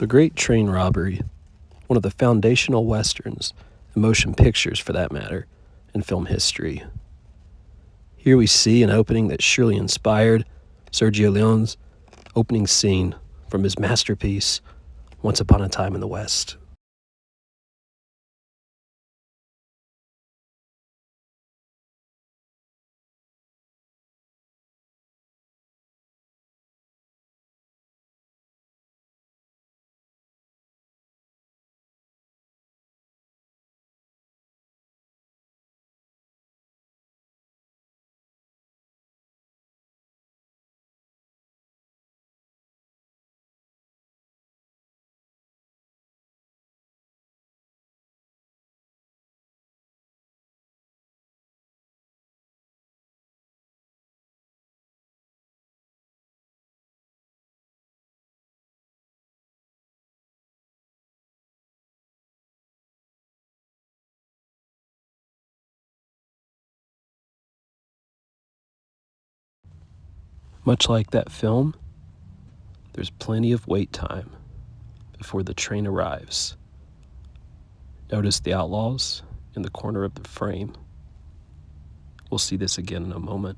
The Great Train Robbery, one of the foundational westerns, and motion pictures for that matter, in film history. Here we see an opening that surely inspired Sergio Leone's opening scene from his masterpiece, Once Upon a Time in the West. Much like that film, there's plenty of wait time before the train arrives. Notice the outlaws in the corner of the frame. We'll see this again in a moment.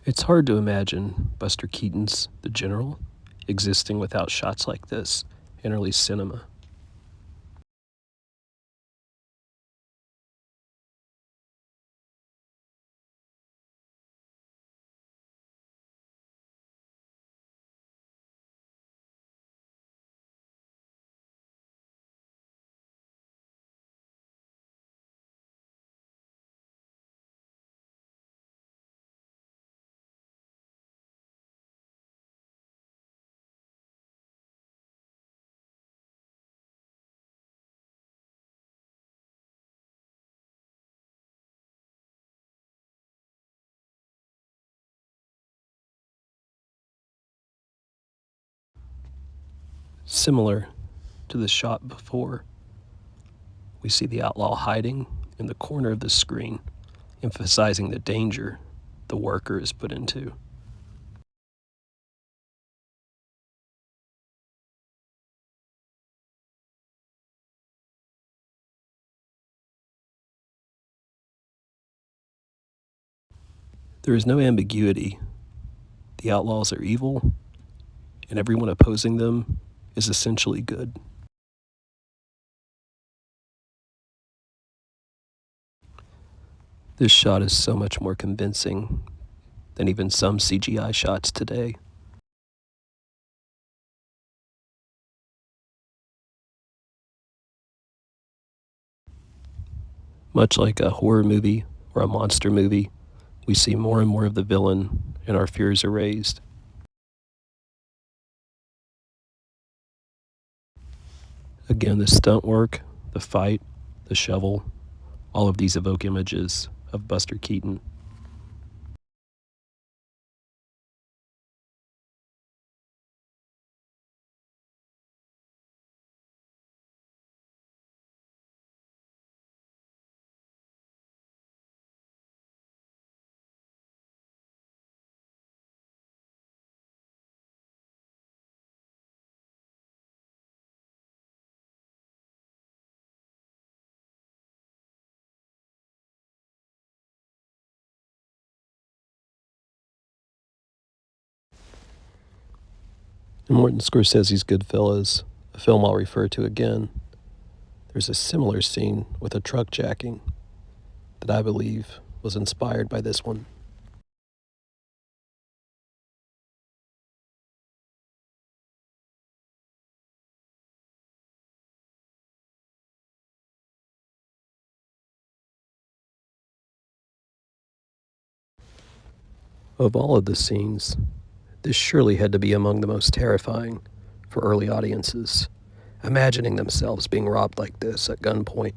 It's hard to imagine Buster Keaton's The General existing without shots like this in early cinema. Similar to the shot before, we see the outlaw hiding in the corner of the screen, emphasizing the danger the worker is put into. There is no ambiguity. The outlaws are evil, and everyone opposing them is essentially good. This shot is so much more convincing than even some CGI shots today. Much like a horror movie or a monster movie, we see more and more of the villain, and our fears are raised. Again, the stunt work, the fight, the shovel, all of these evoke images of Buster Keaton. In Martin Scorsese's Goodfellas, a film I'll refer to again, there's a similar scene with a truck jacking that I believe was inspired by this one. Of all of the scenes, this surely had to be among the most terrifying for early audiences, imagining themselves being robbed like this at gunpoint.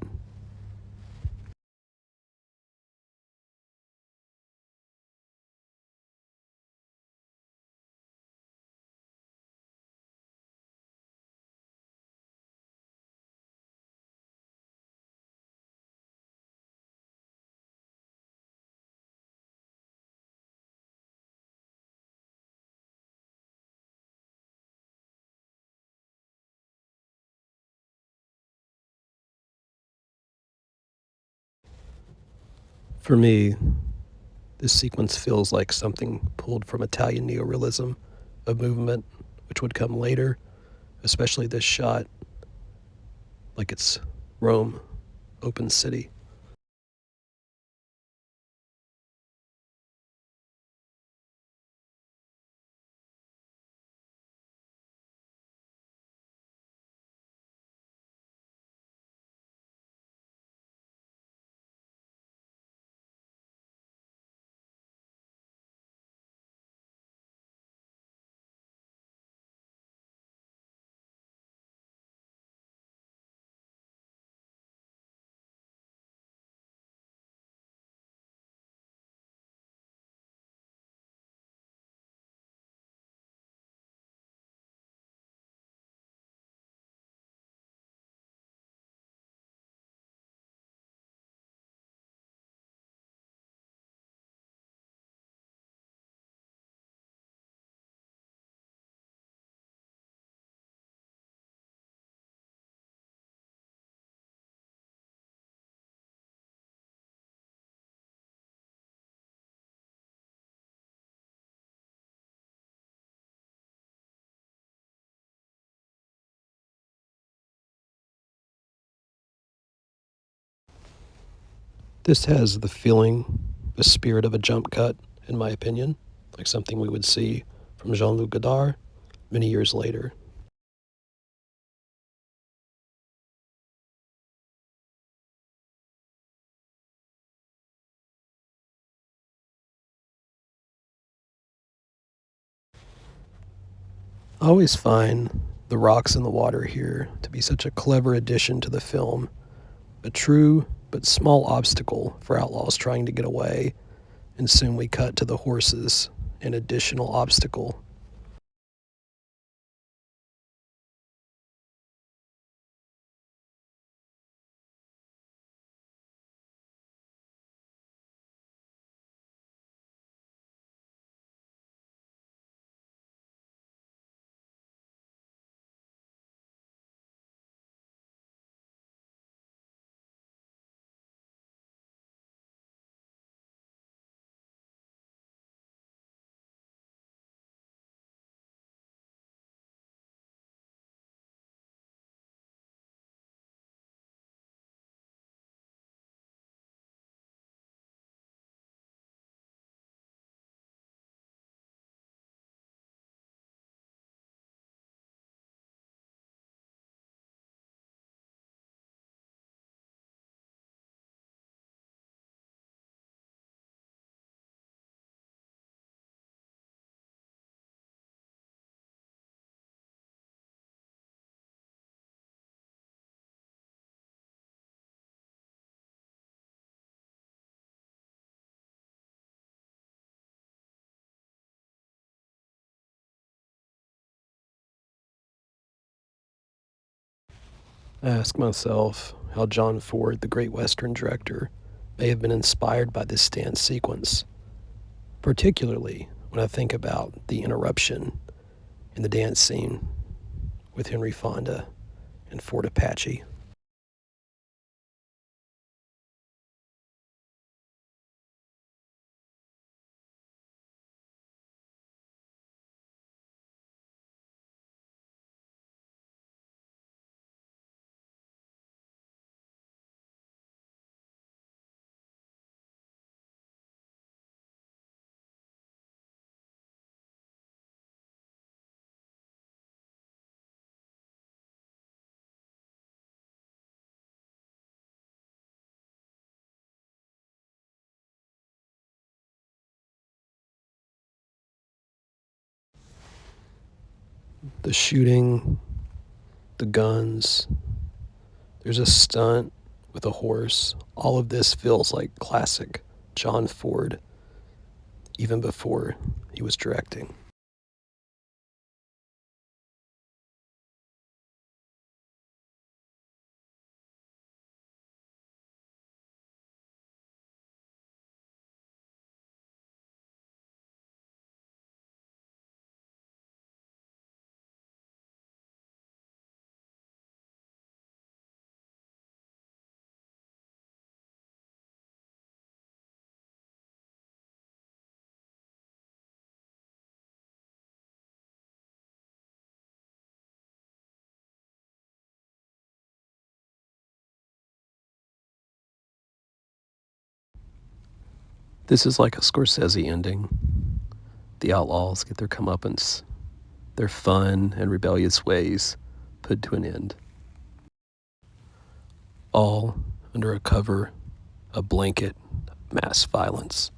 For me, this sequence feels like something pulled from Italian neorealism, a movement which would come later, especially this shot, like it's Rome, open city. This has the spirit of a jump cut, in my opinion, like something we would see from Jean-Luc Godard many years later. I always find the rocks in the water here to be such a clever addition to the film, a true but small obstacle for outlaws trying to get away, and soon we cut to the horses, an additional obstacle. I ask myself how John Ford, the great Western director, may have been inspired by this dance sequence, particularly when I think about the interruption in the dance scene with Henry Fonda and Fort Apache. The shooting, the guns, there's a stunt with a horse. All of this feels like classic John Ford, even before he was directing. This is like a Scorsese ending. The outlaws get their comeuppance, their fun and rebellious ways put to an end. All under a cover, a blanket, of mass violence.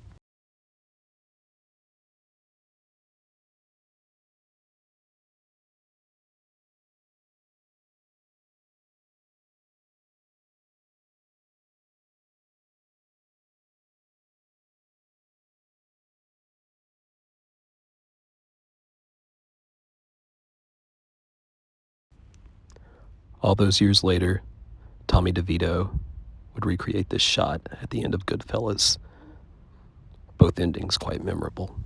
All those years later, Tommy DeVito would recreate this shot at the end of Goodfellas. Both endings quite memorable.